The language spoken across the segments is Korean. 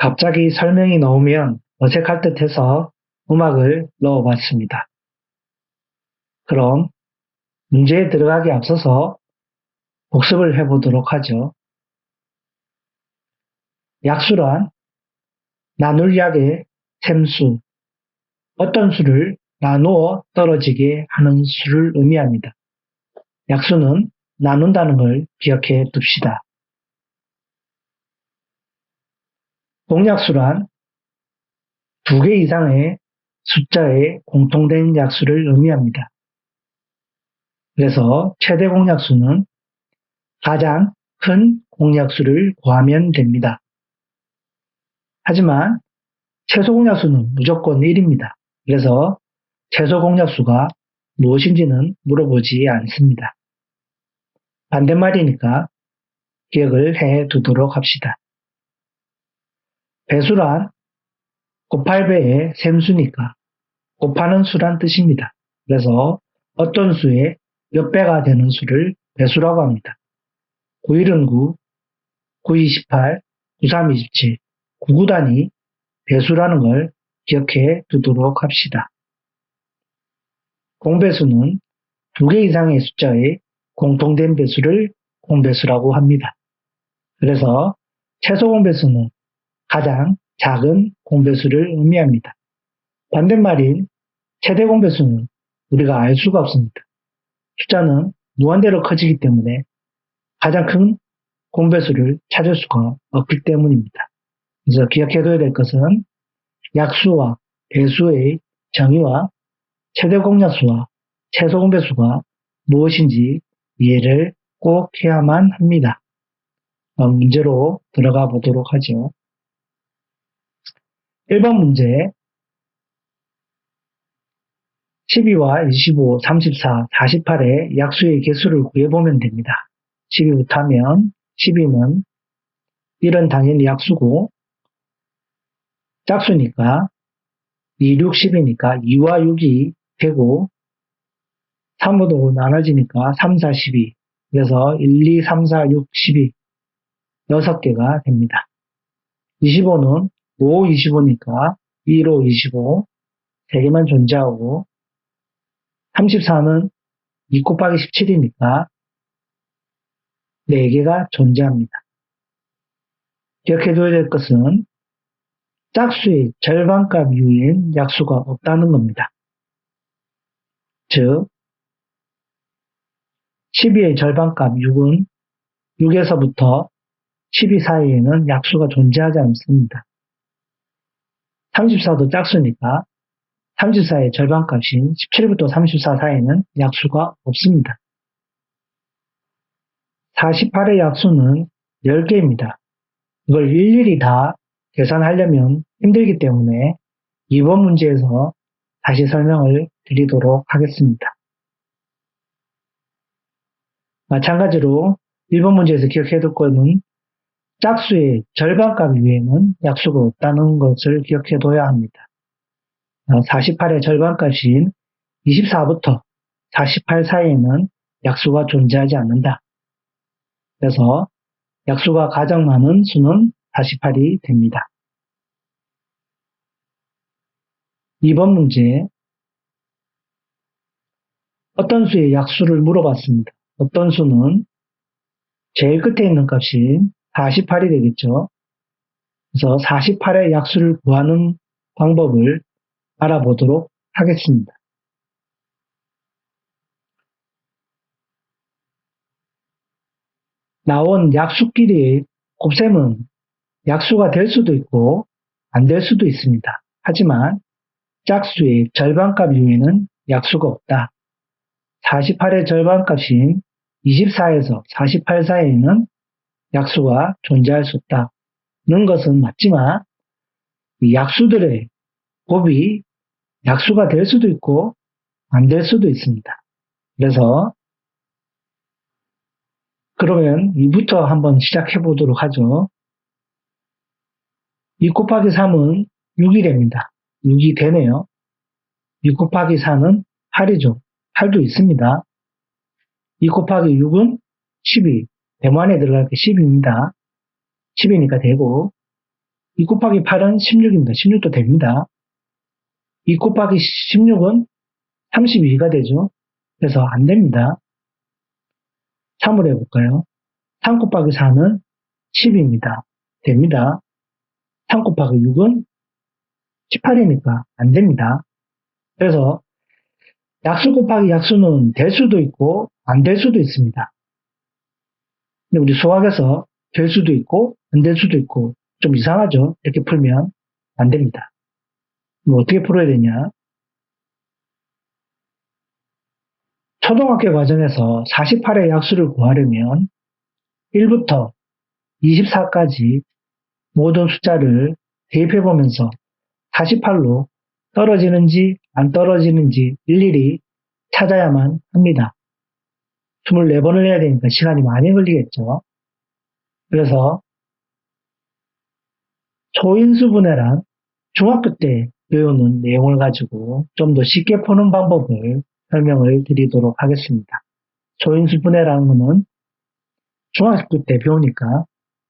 갑자기 설명이 나오면 어색할 듯해서 음악을 넣어봤습니다. 그럼 문제에 들어가기 앞서서 복습을 해보도록 하죠. 약수란 나눌 약의 셈수, 어떤 수를 나누어 떨어지게 하는 수를 의미합니다. 약수는 나눈다는 걸 기억해 둡시다. 공약수란 두 개 이상의 숫자의 공통된 약수를 의미합니다. 그래서 최대 공약수는 가장 큰 공약수를 구하면 됩니다. 하지만 최소 공약수는 무조건 1입니다. 그래서 최소 공약수가 무엇인지는 물어보지 않습니다. 반대말이니까 기억을 해 두도록 합시다. 배수란 곱할 배의 셈수니까 곱하는 수란 뜻입니다. 그래서 어떤 수의 몇 배가 되는 수를 배수라고 합니다. 9일은 9, 9이 18, 93이 27, 9구단이 배수라는 걸 기억해 두도록 합시다. 공배수는 두 개 이상의 숫자의 공통된 배수를 공배수라고 합니다. 그래서 최소 공배수는 가장 작은 공배수를 의미합니다. 반대말인 최대 공배수는 우리가 알 수가 없습니다. 숫자는 무한대로 커지기 때문에 가장 큰 공배수를 찾을 수가 없기 때문입니다. 그래서 기억해둬야 될 것은 약수와 배수의 정의와 최대 공약수와 최소 공배수가 무엇인지 이해를 꼭 해야만 합니다. 문제로 들어가 보도록 하죠. 1번 문제 12와 25, 34, 48의 약수의 개수를 구해보면 됩니다. 12부터 하면 12는 1은 당연히 약수고 짝수니까 2, 6, 10이니까 2와 6이 되고 3으로 나눠지니까 3, 4, 12 그래서 1, 2, 3, 4, 6, 12 6개가 됩니다. 25는 5, 25니까 1, 5, 25 3개만 존재하고 34는 2 곱하기 17이니까 4개가 존재합니다. 기억해둬야 될 것은 짝수의 절반값 이후엔 약수가 없다는 겁니다. 즉 12의 절반값 6은 6에서부터 12 사이에는 약수가 존재하지 않습니다. 34도 짝수니까 34의 절반값인 17부터 34 사이에는 약수가 없습니다. 48의 약수는 10개입니다. 이걸 일일이 다 계산하려면 힘들기 때문에 이번 문제에서 다시 설명을 드리도록 하겠습니다. 마찬가지로 1번 문제에서 기억해둘 것은 짝수의 절반값 이외에는 약수가 없다는 것을 기억해둬야 합니다. 48의 절반값인 24부터 48 사이에는 약수가 존재하지 않는다. 그래서 약수가 가장 많은 수는 48이 됩니다. 2번 문제 어떤 수의 약수를 물어봤습니다. 어떤 수는 제일 끝에 있는 값이 48이 되겠죠. 그래서 48의 약수를 구하는 방법을 알아보도록 하겠습니다. 나온 약수끼리의 곱셈은 약수가 될 수도 있고 안 될 수도 있습니다. 하지만 짝수의 절반값 이후에는 약수가 없다. 48의 절반값인 24에서 48 사이에는 약수가 존재할 수 없다는 것은 맞지만 이 약수들의 곱이 약수가 될 수도 있고 안 될 수도 있습니다. 그래서 그러면 2부터 한번 시작해 보도록 하죠. 2 곱하기 3은 6이 됩니다. 6이 되네요. 2 곱하기 4는 8이죠. 8도 있습니다. 2 곱하기 6은 12. 대문안에 들어갈 게 10입니다. 10이니까 되고 2 곱하기 8은 16입니다. 16도 됩니다. 2 곱하기 16은 32가 되죠. 그래서 안 됩니다. 3으로 해볼까요? 3 곱하기 4는 10입니다. 됩니다. 3 곱하기 6은 18이니까 안 됩니다. 그래서 약수 곱하기 약수는 될 수도 있고 안 될 수도 있습니다. 근데 우리 수학에서 될 수도 있고 안 될 수도 있고 좀 이상하죠? 이렇게 풀면 안 됩니다. 그럼 어떻게 풀어야 되냐? 초등학교 과정에서 48의 약수를 구하려면 1부터 24까지 모든 숫자를 대입해보면서 48로 떨어지는지 안 떨어지는지 일일이 찾아야만 합니다. 24번을 해야 되니까 시간이 많이 걸리겠죠. 그래서 초인수분해란 중학교 때 배우는 내용을 가지고 좀 더 쉽게 푸는 방법을 설명을 드리도록 하겠습니다. 초인수분해라는 것은 중학교 때 배우니까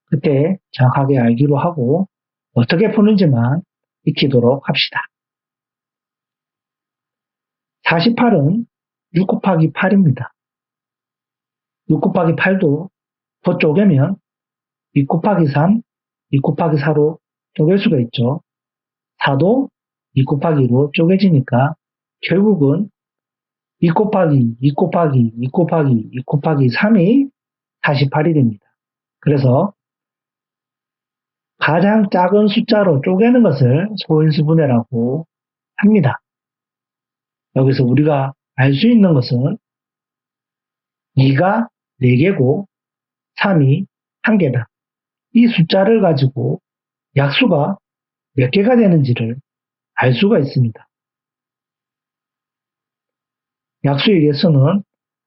그때 정확하게 알기로 하고 어떻게 푸는지만 익히도록 합시다. 48은 6 곱하기 8입니다. 6 곱하기 8도 더 쪼개면 2 곱하기 3, 2 곱하기 4로 쪼갤 수가 있죠. 4도 2 곱하기 2로 쪼개지니까 결국은 2 곱하기 2 곱하기 2 곱하기 2 곱하기 3이 48이 됩니다. 그래서 가장 작은 숫자로 쪼개는 것을 소인수분해라고 합니다. 여기서 우리가 알 수 있는 것은 2가 4개고 3이 1개다. 이 숫자를 가지고 약수가 몇 개가 되는지를 알 수가 있습니다. 약수의 개수는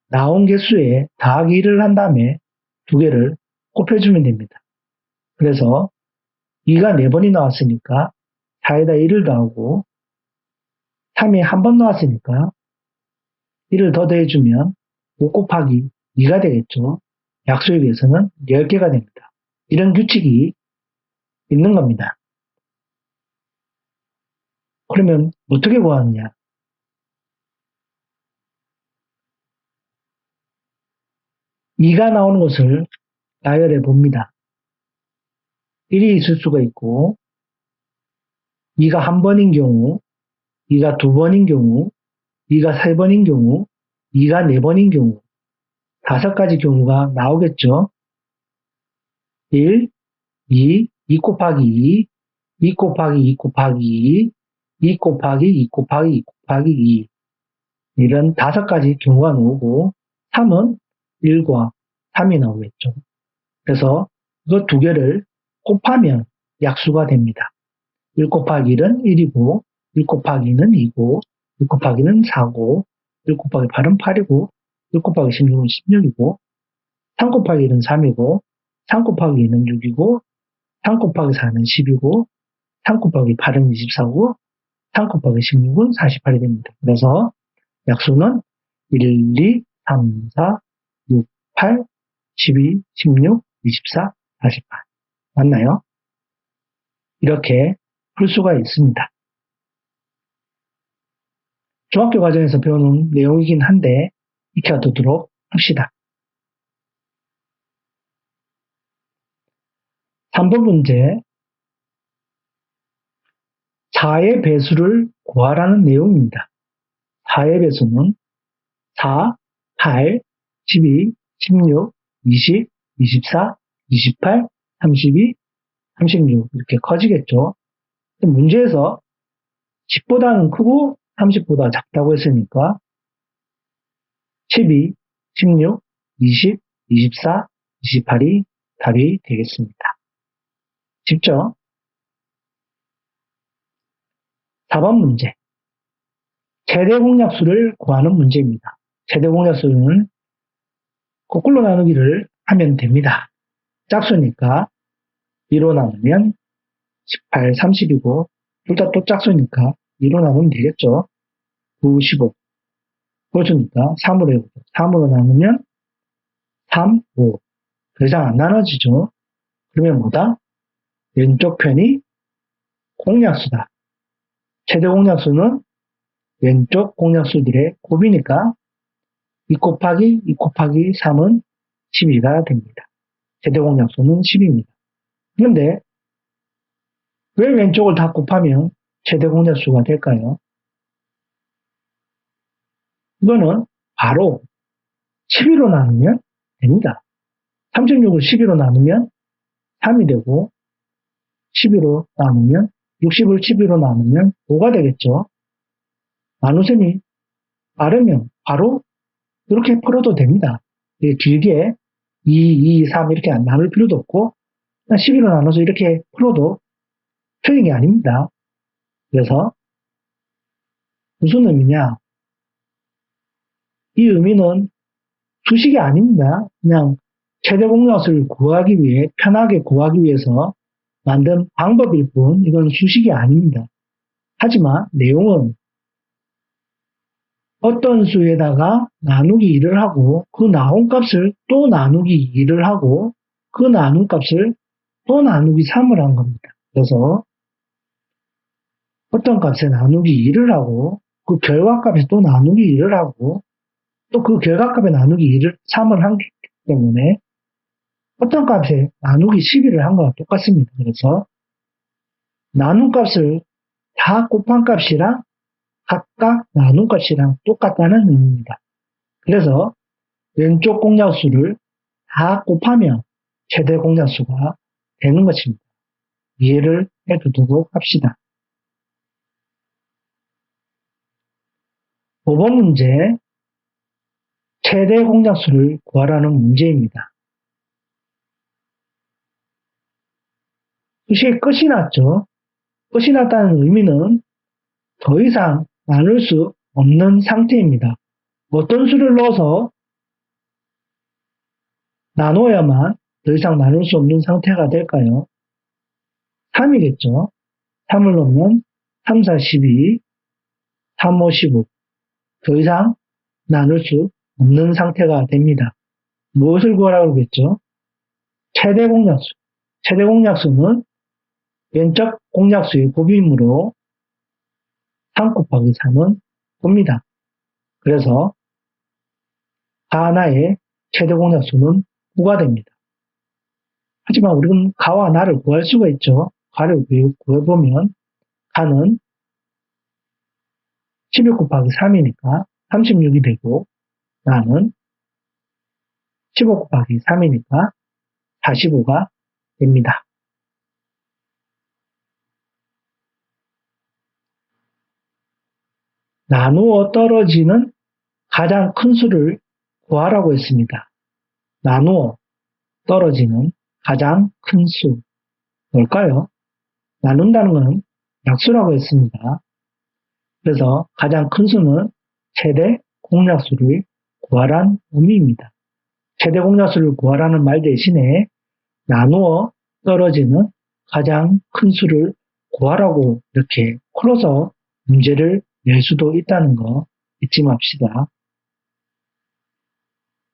나온 개수에 더하기 1을 한 다음에 2개를 곱해주면 됩니다. 그래서 2가 4번이 나왔으니까 4에다 1을 더하고 3이 한 번 나왔으니까 1을 더 더해주면 5 곱하기 2가 되겠죠. 약수에 비해서는 10개가 됩니다. 이런 규칙이 있는 겁니다. 그러면 어떻게 구하느냐? 2가 나오는 것을 나열해 봅니다. 1이 있을 수가 있고 2가 한 번인 경우, 2가 두 번인 경우, 2가 세 번인 경우, 2가 네 번인 경우 5가지 경우가 나오겠죠. 1, 2, 2 곱하기 2, 2 곱하기 2 곱하기 2, 2 곱하기 2 곱하기 2 곱하기 2 이런 5가지 경우가 나오고 3은 1과 3이 나오겠죠. 그래서 이거 2개를 곱하면 약수가 됩니다. 1 곱하기 1은 1이고 1 곱하기 2는 2고 1 곱하기 는 4고 1 곱하기 8은 8이고 1 곱하기 16은 16이고 3 곱하기 1은 3이고 3 곱하기 2는 6이고 3 곱하기 4는 10이고 3 곱하기 8은 24고 3 곱하기 16은 48이 됩니다. 그래서 약수는 1, 2, 3, 4, 6, 8, 12, 16, 24, 48 맞나요? 이렇게 풀 수가 있습니다. 중학교 과정에서 배우는 내용이긴 한데 익혀두도록 합시다. 3번 문제 4의 배수를 구하라는 내용입니다. 4의 배수는 4, 8, 12, 16, 20, 24, 28, 32, 36 이렇게 커지겠죠. 문제에서 10보다는 크고 30보다 작다고 했으니까 12, 16, 20, 24, 28이 답이 되겠습니다. 쉽죠? 4번 문제. 최대 공약수를 구하는 문제입니다. 최대 공약수는 거꾸로 나누기를 하면 됩니다. 짝수니까 2로 나누면 18, 30이고 둘 다 또 짝수니까 2로 나누면 되겠죠. 9, 15. 그렇으니까 3으로 해보죠. 3으로 나누면 3, 5. 더 이상 안 나눠지죠. 그러면 뭐다? 왼쪽 편이 공약수다. 최대 공약수는 왼쪽 공약수들의 곱이니까 2 곱하기 2 곱하기 3은 12가 됩니다. 최대 공약수는 10입니다. 그런데 왜 왼쪽을 다 곱하면 최대 공약수가 될까요? 이거는 바로 12로 나누면 됩니다. 36을 12로 나누면 3이 되고 12로 나누면 60을 12로 나누면 5가 되겠죠. 나누셈이 빠르면 바로 이렇게 풀어도 됩니다. 길게 2, 2, 3 이렇게 나눌 필요도 없고 12로 나눠서 이렇게 풀어도 틀린 게 아닙니다. 그래서 무슨 의미냐? 이 의미는 수식이 아닙니다. 그냥 최대 공약수를 구하기 위해 편하게 구하기 위해서 만든 방법일 뿐 이건 수식이 아닙니다. 하지만 내용은 어떤 수에다가 나누기 2를 하고 그 나온 값을 또 나누기 2를 하고 그 나눈 값을 또 나누기 3을 한 겁니다. 그래서 어떤 값에 나누기 2를 하고 그 결과값에 또 나누기 2를 하고 또 그 결과값에 나누기 2를 3을 한 거기 때문에 어떤 값에 나누기 12를 한 거와 똑같습니다. 그래서 나눈 값을 다 곱한 값이랑 각각 나눈 값이랑 똑같다는 의미입니다. 그래서 왼쪽 공약수를 다 곱하면 최대 공약수가 되는 것입니다. 이해를 해두도록 합시다. 5번 문제, 최대 공약수를 구하라는 문제입니다. 수식에 끝이 났죠. 끝이 났다는 의미는 더 이상 나눌 수 없는 상태입니다. 어떤 수를 넣어서 나눠야만 더 이상 나눌 수 없는 상태가 될까요? 3이겠죠. 3을 넣으면 3, 4, 12, 3, 5, 15. 더 이상 나눌 수 없는 상태가 됩니다. 무엇을 구하라고 그랬죠? 최대 공약수. 최대 공약수는 왼쪽 공약수의 곱이므로 3 곱하기 3은 곱니다. 그래서 가나의 최대 공약수는 9가 됩니다. 하지만 우리는 가와 나를 구할 수가 있죠. 가를 구해보면 가는 11 곱하기 3이니까 36이 되고 나는 15 곱하기 3이니까 45가 됩니다. 나누어 떨어지는 가장 큰 수를 구하라고 했습니다. 나누어 떨어지는 가장 큰 수. 뭘까요? 나눈다는 건 약수라고 했습니다. 그래서 가장 큰 수는 최대 공약수를 구하란 의미입니다. 최대 공약수를 구하라는 말 대신에 나누어 떨어지는 가장 큰 수를 구하라고 이렇게 풀어서 문제를 낼 수도 있다는 거 잊지 맙시다.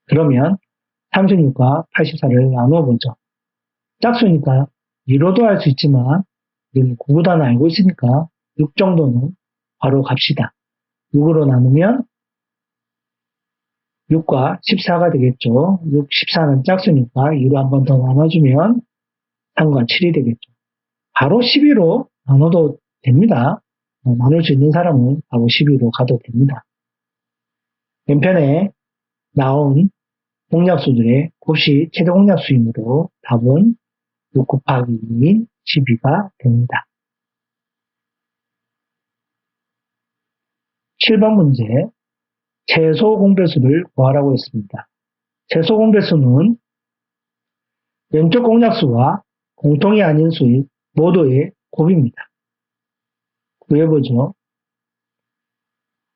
그러면 36과 84를 나누어 보죠. 짝수니까 2로도 할 수 있지만 우리는 9보다는 알고 있으니까 6 정도는 바로 갑시다. 6으로 나누면 6과 14가 되겠죠. 6, 14는 짝수니까 2로 한 번 더 나눠주면 3과 7이 되겠죠. 바로 12로 나눠도 됩니다. 나눌 수 있는 사람은 바로 12로 가도 됩니다. 왼편에 나온 공약수들의 곱이 최대 공약수이므로 답은 6 곱하기 2인 12가 됩니다. 7번 문제, 최소 공배수를 구하라고 했습니다. 최소 공배수는 왼쪽 공약수와 공통이 아닌 수의 모두의 곱입니다. 구해보죠.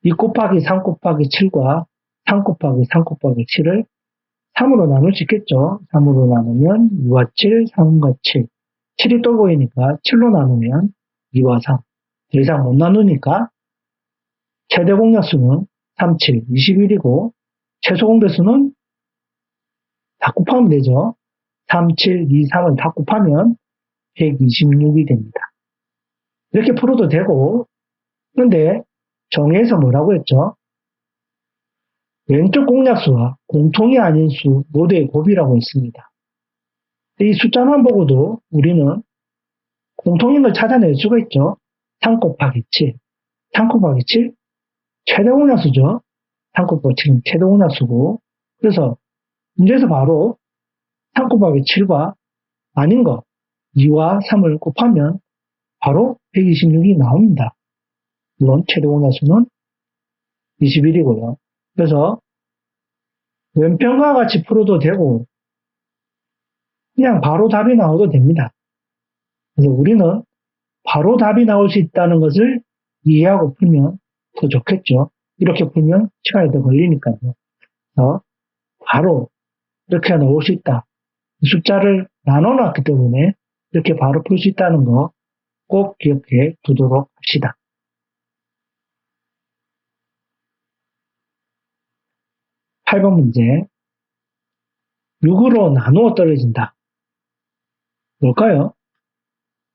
2 곱하기 3 곱하기 7과 3 곱하기 3 곱하기 7을 3으로 나눌 수 있겠죠. 3으로 나누면 2와 7, 3과 7. 7이 또 보이니까 7로 나누면 2와 3. 더 이상 못 나누니까 최대 공약수는 3, 7, 21이고 최소 공배수는 다 곱하면 되죠. 3, 7, 2, 3을 다 곱하면 126이 됩니다. 이렇게 풀어도 되고, 그런데 정의에서 뭐라고 했죠? 왼쪽 공약수와 공통이 아닌 수 모두의 곱이라고 했습니다. 이 숫자만 보고도 우리는 공통인 걸 찾아낼 수가 있죠. 3 곱하기 7. 3 곱하기 7? 최대 공약수죠. 3 곱하기 7은 최대 공약수고, 그래서 문제에서 바로 3 곱하기 7과 아닌 거 2와 3을 곱하면 바로 126이 나옵니다. 물론 최대 공약수는 21이고요. 그래서 왼편과 같이 풀어도 되고 그냥 바로 답이 나와도 됩니다. 그래서 우리는 바로 답이 나올 수 있다는 것을 이해하고 풀면 더 좋겠죠. 이렇게 풀면 시간이 더 걸리니까요. 그래서 바로 이렇게 나올 수 있다. 숫자를 나눠놨기 때문에 이렇게 바로 풀 수 있다는 거 꼭 기억해 두도록 합시다. 8번 문제. 6으로 나누어 떨어진다. 뭘까요?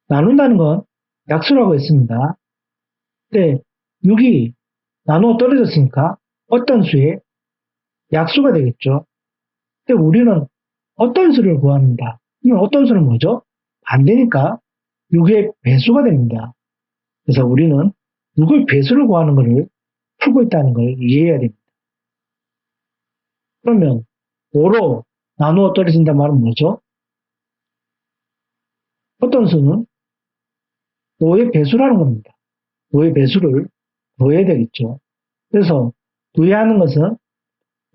나눈다는 건 약수라고 했습니다. 근데 6이 나누어 떨어졌으니까 어떤 수의 약수가 되겠죠. 근데 우리는 어떤 수를 구합니다. 그럼 어떤 수는 뭐죠? 반대니까 6의 배수가 됩니다. 그래서 우리는 6의 배수를 구하는 것을 풀고 있다는 걸 이해해야 됩니다. 그러면 5로 나누어 떨어진다는 말은 뭐죠? 어떤 수는 5의 배수라는 겁니다. 5의 배수를 더해야 되겠죠. 그래서 구해하는 것은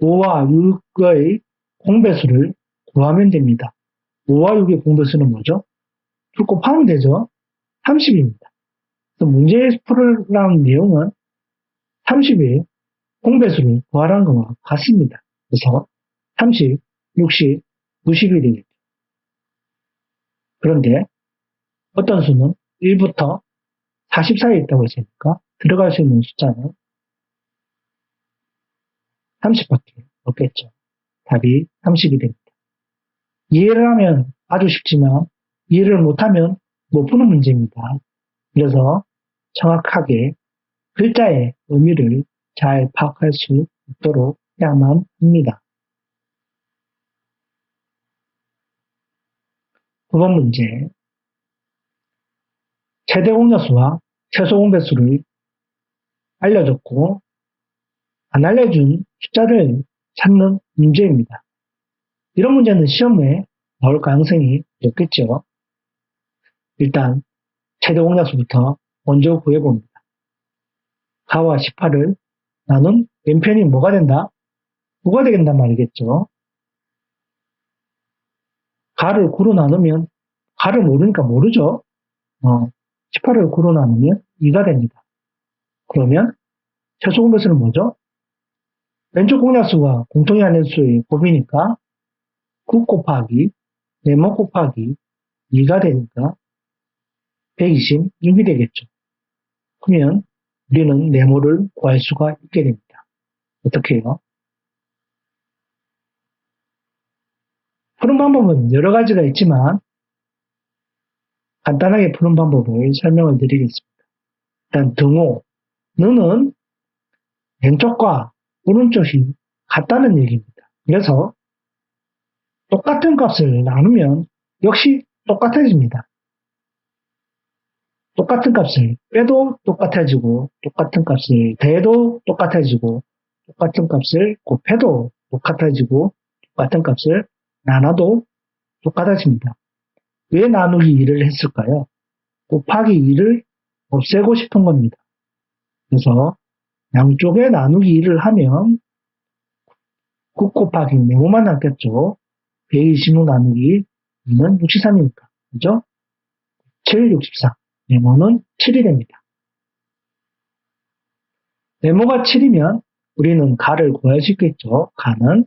5와 6의 공배수를 구하면 됩니다. 5와 6의 공배수는 뭐죠? 둘 곱하면 되죠. 30입니다. 문제에 풀으라는 내용은 30의 공배수를 구하라는 것과 같습니다. 그래서 30, 60, 90이 되겠죠. 그런데 어떤 수는 1부터 40 사이에 있다고 했으니까 들어갈 수 있는 숫자는 30밖에 없겠죠. 답이 30이 됩니다. 이해를 하면 아주 쉽지만 이해를 못하면 못 푸는 문제입니다. 그래서 정확하게 글자의 의미를 잘 파악할 수 있도록 해야만 합니다. 9번 문제. 최대 공약수와 최소 공배수를 알려줬고 안 알려준 숫자를 찾는 문제입니다. 이런 문제는 시험에 나올 가능성이 높겠죠. 일단 최대 공약수부터 먼저 구해봅니다. 4와 18을 나눈 왼편이 뭐가 된다? 9가 되겠단 말이겠죠. 가를 9로 나누면 가를 모르니까 모르죠. 18을 9로 나누면 2가 됩니다. 그러면 최소 공배수는 뭐죠? 왼쪽 공약수가 공통이 아닌 수의 곱이니까 9 곱하기 네모 곱하기 2가 되니까 126이 되겠죠. 그러면 우리는 네모를 구할 수가 있게 됩니다. 어떻게 해요? 푸는 방법은 여러 가지가 있지만 간단하게 푸는 방법을 설명을 드리겠습니다. 일단 등호, 너는 왼쪽과 오른쪽이 같다는 얘기입니다. 그래서 똑같은 값을 나누면 역시 똑같아집니다. 똑같은 값을 빼도 똑같아지고 똑같은 값을 더해도 똑같아지고 똑같은 값을 곱해도 똑같아지고 똑같은 값을 나눠도 똑같아집니다. 왜 나누기 2를 했을까요? 곱하기 2를 없애고 싶은 겁니다. 그래서 양쪽에 나누기 2를 하면 9 곱하기 네모만 남겠죠. 126 나누기 2는 63이니까. 그죠? 7, 64. 네모는 7이 됩니다. 네모가 7이면 우리는 가를 구할 수 있겠죠. 가는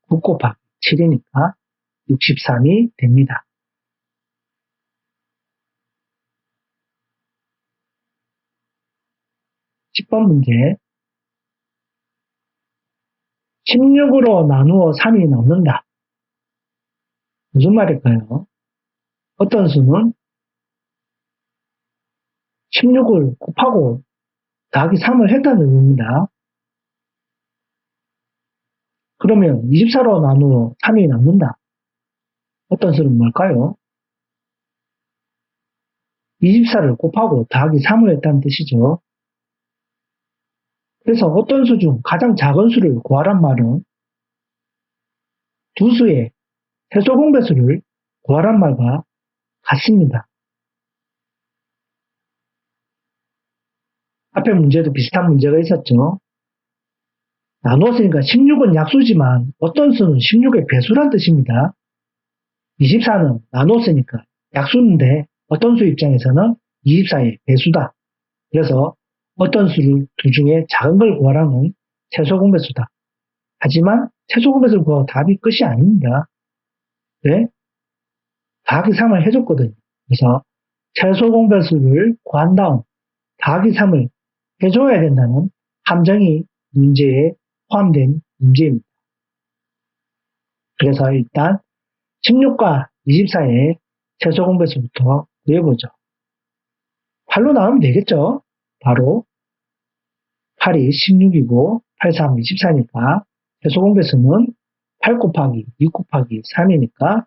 9 곱하기 7이니까 63이 됩니다. 10번 문제. 16으로 나누어 3이 남는다. 무슨 말일까요? 어떤 수는 16을 곱하고 더하기 3을 했다는 의미입니다. 그러면 24로 나누어 3이 남는다. 어떤 수는 뭘까요? 24를 곱하고 더하기 3을 했다는 뜻이죠. 그래서 어떤 수 중 가장 작은 수를 구하란 말은 두 수의 최소 공배수를 구하란 말과 같습니다. 앞에 문제도 비슷한 문제가 있었죠. 나누었으니까 16은 약수지만 어떤 수는 16의 배수란 뜻입니다. 24는 나누었으니까 약수인데 어떤 수 입장에서는 24의 배수다. 그래서 어떤 수를 두 중에 작은 걸 구하라는 최소 공배수다. 하지만 최소 공배수를 구하고 답이 끝이 아닙니다. 왜? 더하기 3을 해줬거든요. 그래서 최소 공배수를 구한 다음 더하기 3을 해줘야 된다는 함정이 문제에 포함된 문제입니다. 그래서 일단 16과 24의 최소 공배수부터 구해보죠. 8로 나오면 되겠죠? 바로 8이 16이고 8, 3, 24니까 최소 공배수는 8 곱하기 2 곱하기 3이니까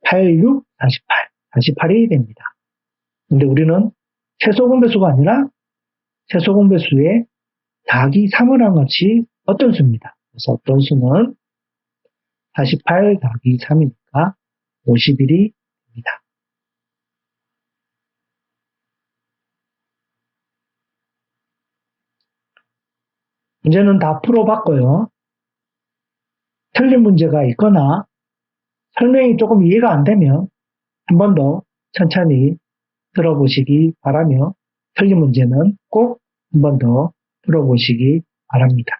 8, 6, 48, 48이 됩니다. 근데 우리는 최소 공배수가 아니라 최소 공배수에 더하기 3을 한 것이 어떤 수입니다. 그래서 어떤 수는 48 더하기 3이니까 51이 됩니다. 문제는 다 풀어봤고요. 틀린 문제가 있거나 설명이 조금 이해가 안 되면 한 번 더 천천히 들어보시기 바라며 틀린 문제는 꼭 한 번 더 풀어보시기 바랍니다.